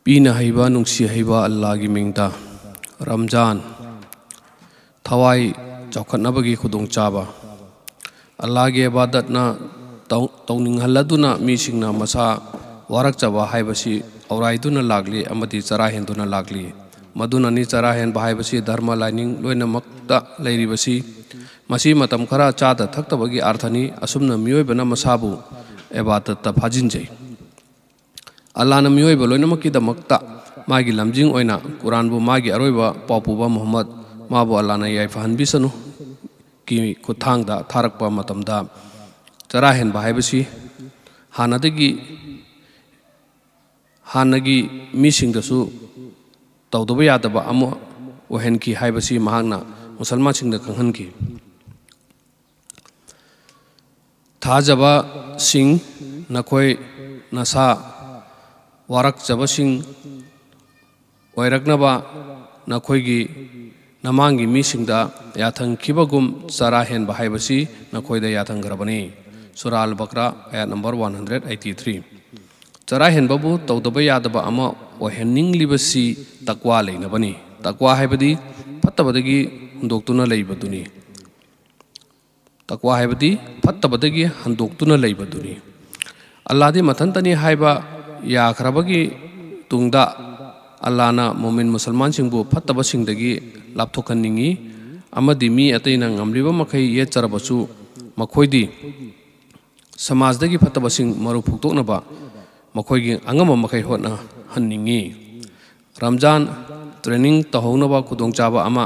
पीना हैबा नुंसी हैबा अल्लाह की मिंगता रमजान थवाई चौखटनबगी खुदोंग चाबा अल्लाह की इबादत ना तौनिंगहल्लदुना मीसिंगना मसा वारकचबा हाइबसी औराइदुना लागली अमदी चरा हेंदुना लागली मदुनानी चरा हेंबा हाइबसी धर्म लाइनिंग लोइनमक्ता लैरिबसी मसी मतम खरा चादा थक्तबगी अर्थनी असुमना मियोइबना मसाबु इबादत फाजिनजै अल्लाह ना मियोइब लोइनमक्कीदमक्ता मागी लमजिंग ओइना कुरानबु मागी अरोइबा पापुबा मोहम्मद माबु अल्लाह ना याइफहनबिसनु की खुथांगदा थारकपा मतमदा चरा हेंबा हाइबसी हानगी मीसिंगदसु तौदबा यादबा अमु ओहेनकी हाइबसी महांगना मुसलमान सिंगदा खंगहनकी थाजबा सिंग नखोय नसा वारकचबा सिंग ओइरकनबा नखोयगी नमांगी मीसिंगदा याथंगखिबगुम चरा हेंबा हाइबसी नखोयदा याथंगरबनी सूरा अल बकरा आयत नंबर 183 चरा हेंबबु तौदबा यादबा अमा ओहेननिंगलिबसी तकवा लेनबनी तकवा हाइबदी फत्तबदगी हुंदोक्तुना लेइबदुनी तकवा हाइबदी फत्तबदगी हंदोक्तुना लेइबदुनी अल्लाह दी मथंतनी हाइबा याखरबगी तुंगदा अल्लाह ना मोमिन मुसलमान सिंगबु फत्तबा सिंगदगी लापथोखननिंगी अमदी मी अतैना ngamliba मखै येचरबसु मखोयदी समाजदगी फत्तबा सिंग मरु फुक्तोकनबा मखोयगी अंगम मखै होना हन्निंगी रमजान ट्रेनिंग तहौनबा खुदोंचाबा अमा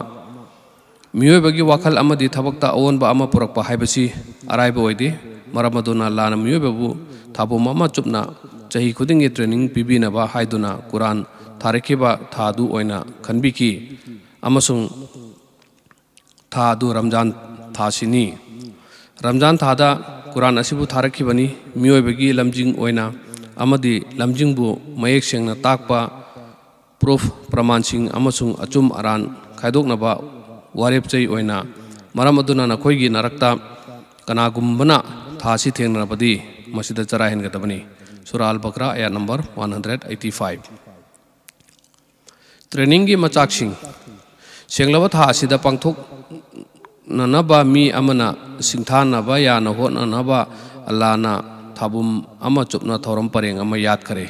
मियोइबगी वाखल अमदी थबक्ता अवोनबा अमा पुरकपा हाइबसी अराइबा ओइदि मरमदुना लाना मियोइबबु थाबुम अमा चुपना चही खुदिंगी ट्रेनिंग पिबिनबा हाइदुना कुरान थारखिबा थादु ओइना खनबिकी अमसुंग थादु रमजान थासिनी रमजान थादा कुरान असिबु थारखिबनी मियोइबगी लमजिंग ओइना अमदी लमजिंगबु मयेक सेंगना ताकपा प्रूफ प्रमाणसिंग अमसुंग अचुम अरान खाइदोकनबा वारेपचै ओइना मरमदुना नखोयगी नरकता कनागुम्बना थासी थेंगनबदी मसिदा चरा हेनगदबनी सूरा अल बकरा आयत नंबर 185 ट्रेनिंग की मचाकसिंग सेंगलबा था असिदा पांगथोक ननबा मी अमना सिंथानबा याना होननबा अल्लाहना थाबुम अमा चुपना थौरम परेंग अमा याद करे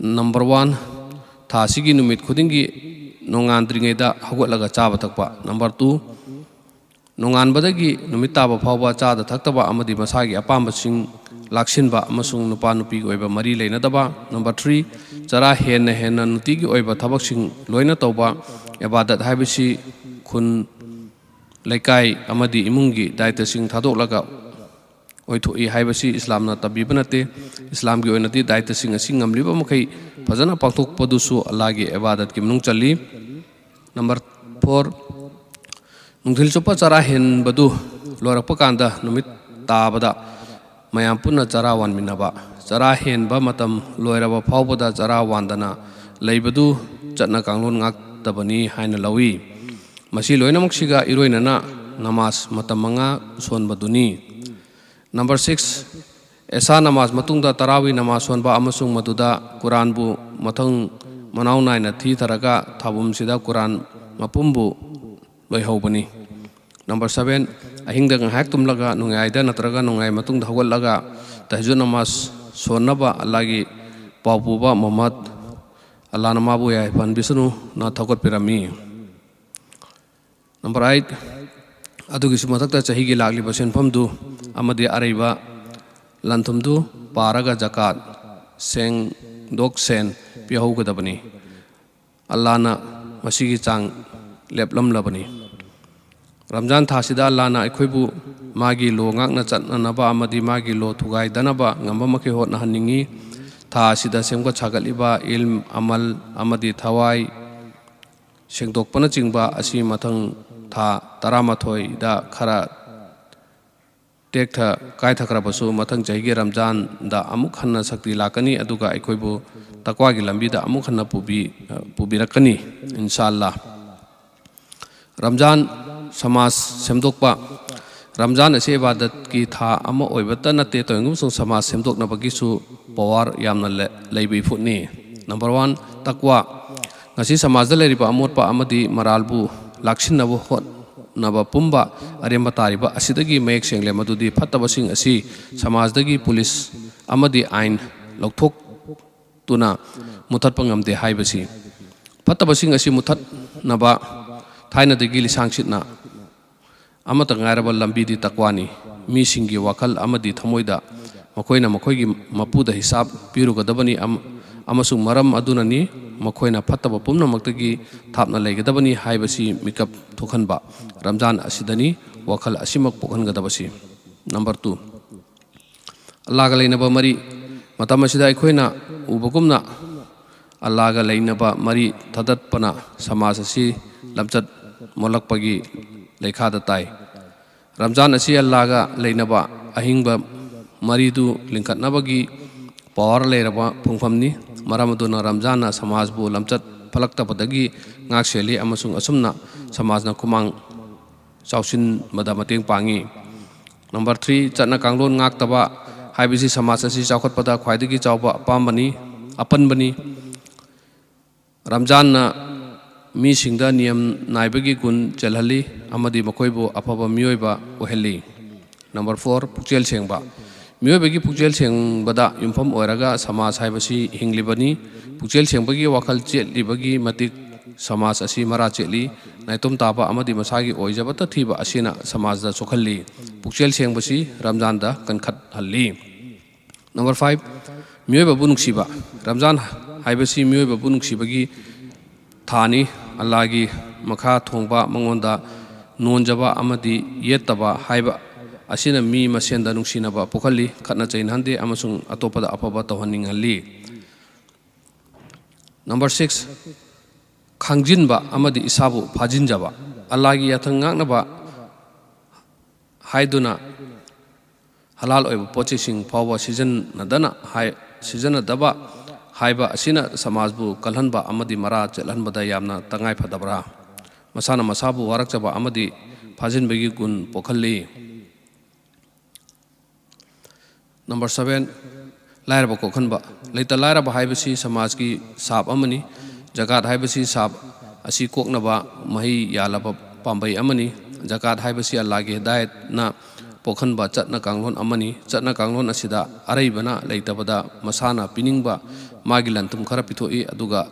नंबर 1 थासिगी नुमित खुदिंगी नोंगानद्रिंगेदा हगोलगा चाबा थकपा नंबर 2 नोंगानबदगी नुमित ताबा फावबा चादा थक्तबा अमदी मसागी अपामबसिंग लाक्सिनबा अमसुंग नुपा नुपीगी ओइबा मरी लेनदबा नंबर 3 चरा हेन्ना हेन्ना नुतिगी ओइबा थबकसिंग लोइना तौबा इबादत हाइबसी खुन लेकाई अमदी इमुंगी दायित्वसिंग थादोकलगा ओइथोई हाइबसी इस्लामना तबीबा नते इस्लाम की ओइनती दायित्वसिंग असि ngamliba मखै फजना पांथोकपदुसु अल्लाह की इबादत की मनुंग चली नंबर 4 नुंथिल चुप्पा चरा हेनबदु लोरकपा कांदा नुमित ताबदा मयाम पुन्ना चरा वानमिनबा चरा हेनबा मतम लोयरबा फावबदा चरा वानदना लैबदु चटना कांगलोन ngaktबनी हाइना लवी मसी लोइनमक्सिगा इरोइनना नमाज मतम मंगा सोनबदुनी नंबर 6 ऐसा नमाज मतुंगदा तरावी नमाज सोनबा अमसुंग मदुदा कुरानबु मथंग मनाउ नाइना थी थरगा थाबुम सिदा कुरान मपुंबु लोइहौबनी नंबर 7 अहिंग हाक तुमलगा नुंगाइदा नत्रगा नुंगाइ मतुंग हगोलगा तहज्जुद नमाज सोनबा अल्लाह की पापुबा मोहम्मद अल्लाह नमाबु याय फनबिसनु ना थगोट पिरमी नंबर 8 अदुगी सुमथक्ता चही की लागली बसेनफमदु अमदी अरैबा लंथुमदु पारगा जकात सेंग दोक सेन पिहौगदबनी अल्लाहना मसीगी चांग लेपलमलबनी रमजान थासिदा अल्लाहना अखोइबु मागी लो ngakna chatnanaba amadi magi lo thugai danaba ngamba makhe hotna hanningi tha asida semga chagaliba ilm amal amadi thawai sengdokpana chingba asi mathang tha taramathoi da khara tektha kai thakrabasu mathang jahigi ramjan da amuk hanna sakti lakani aduga aikoibu takwa gi lambi da amuk hanna pubirakani inshallah Ramzan समाज सेमदोकपा रमजान असे इबादत की था अमा ओइबता नते तोंगुम समाज सेमदोकनबगिसु power यामना लेबि फुटनी Number 1 takwa ngasi samajda leriba amotpa amadi maralbu laksinnabu hotnaba pumba aremba tariba asidagi mayek sengle madudi phattabasing asi samajdagi police amadi ain lokthok tuna muthatpa ngamde haibasi phattabasing asi muthat naba thainadagi lisangchitna amata ngairaba lambidi takwani mi singi wakal amadi thamoida makoina makoigi mapuda hisab pirugadabani amasung maram adunani makoina phattaba pumnamakdagi thapna leigadabani haibasi mikap thokhanba Ramzan asidani wakal asimak pokhangadabasi. Number 2 Allah ga leinaba mari matam asida aikoina ubagumna Allah ga leinaba mari thadatpana samaj asi lamchat molakpagi leikhada tai Ramzan asi Allah ga leinaba ahingba maridu lingkatnabagi power leiraba phungphamni maramaduna Ramzan samajbu lamchat phalaktabadagi ngakseli amasung asumna samajna kumang chausin mada mateng pangi. Number 3 chatna kanglon ngaktaba haibisi samaj asi chaukhatpada khwaidagi chauba pambani apanbani Ramzan na mi singda niyam naibagi gun chelhali amadi makoibu afaba mioiba oheli. Number 4 pukchel sengba mioibagi pukchel sengbada yumpham oiraga samaj haibasi hinglibani pukchel sengbagi wakal chetlibagi matik samaj asi mara chetli naitom taba amadi masagi oijabata thiba asina samajda chokhalli pukchel sengbasi Ramzan da kankhat halli. Number 5 mioiba bu nungsiba Ramzan haibasi mioiba bu nungsibagi thani Allah gi makha thongba mangonda nonjaba amadi yettaba haiba asina mi masenda nungsinaba pokhalli khatna chainhande amasung atopada afaba tawhaningalli. Number 6 khangjinba amadi isabu phajinjaba Allah gi yathang ngnaba haiduna halal oiba pochesing phawa season nadana hai season daba haiba asina samajbu kalhanba amadi mara chelhanbada yamna tangai phadabra masana masabu warakchaba amadi phajinbagi gun pokhalli. Number 7 lairaba kokhanba leita lairaba haibasi samajki sab amani jagat haibasi sab asi koknaba mahi yalaba pambai amani jagat haibasi Allah gi hidayat na pokhanba chatna kanglon amani chatna kanglon asida araibana leitabada masana piningba magi lantum khara pithoi aduga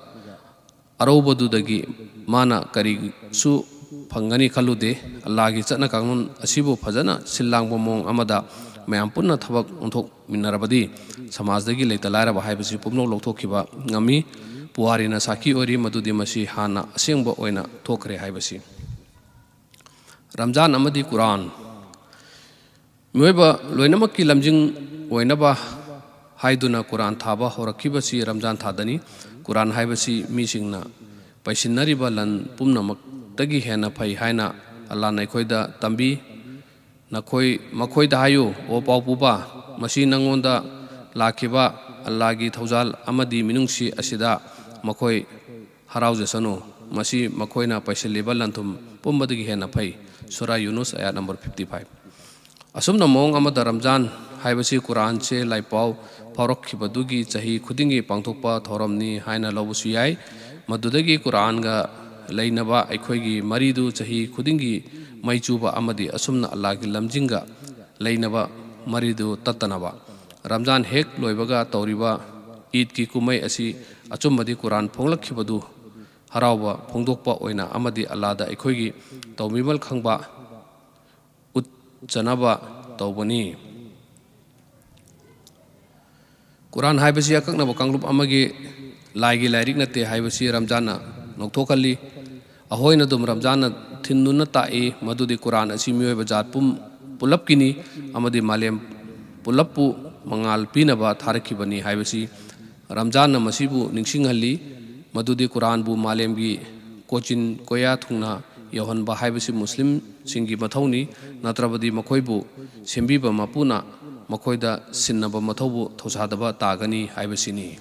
arobadudagi mana kari su phangani khalude Allah gi chatna kanglon asibu phajana sillangba mong amada mayam punna thabak onthok minarabadi samajdagi leita lairaba haibasi pumno lokthokhiba ngami puarina saki ori madudi masi hana asengba oina thokre haibasi. Ramzan amadi Quran mioiba loinamakki lamjing oinaba haiduna Quran thaba horakibasi Ramzan thadani Quran haibasi misingna paisinariba lan pumnamak-tagi hena phai haina Allah naikhoida tambi nakoi makhoida hayu o paupuba masi nangonda lakhiba Allah gi thaujal amadi minungsi asida makhoi haraujasanu masi makhoina paisiliba lanthum pumbadagi hena phai Surah Yunus ayat number 55. Asumna mong amada Ramzan haibasi Quran che laipau phaurakhibadugi chahi khudingi pangthokpa thoramni haina lobusu yai madudagi Quran ga leinaba aikhoigi maridu chahi khudingi maichuba amadi asumna Allah gi lamjinga leinaba maridu tatanaba Ramzan hek loibaga tauriba Eid ki kumai asi achumbadi Quran phonglakhibadu harauba phongdokpa oina amadi Allah da aikhoigi tawmimal khangba utchanaba tawbani. Quran haibasi akaknaba kanglup amagi laigi lairik nate haibasi Ramzan na nokthokalli ahoina dum Ramzan na thinnuna ta'i madudi Quran asi mioiba jat pulapkini amadi malem pulappu mangal pinaba tharakhibani haibasi Ramzan na masibu ningsinghalli madudi Quran bu malemgi kochin koya thungna yohanba haibasi Muslim singi mathauni natrabadi makhoibu sembiba mapuna makhoida sinnaba mathaubu thosadaba tagani haibasini.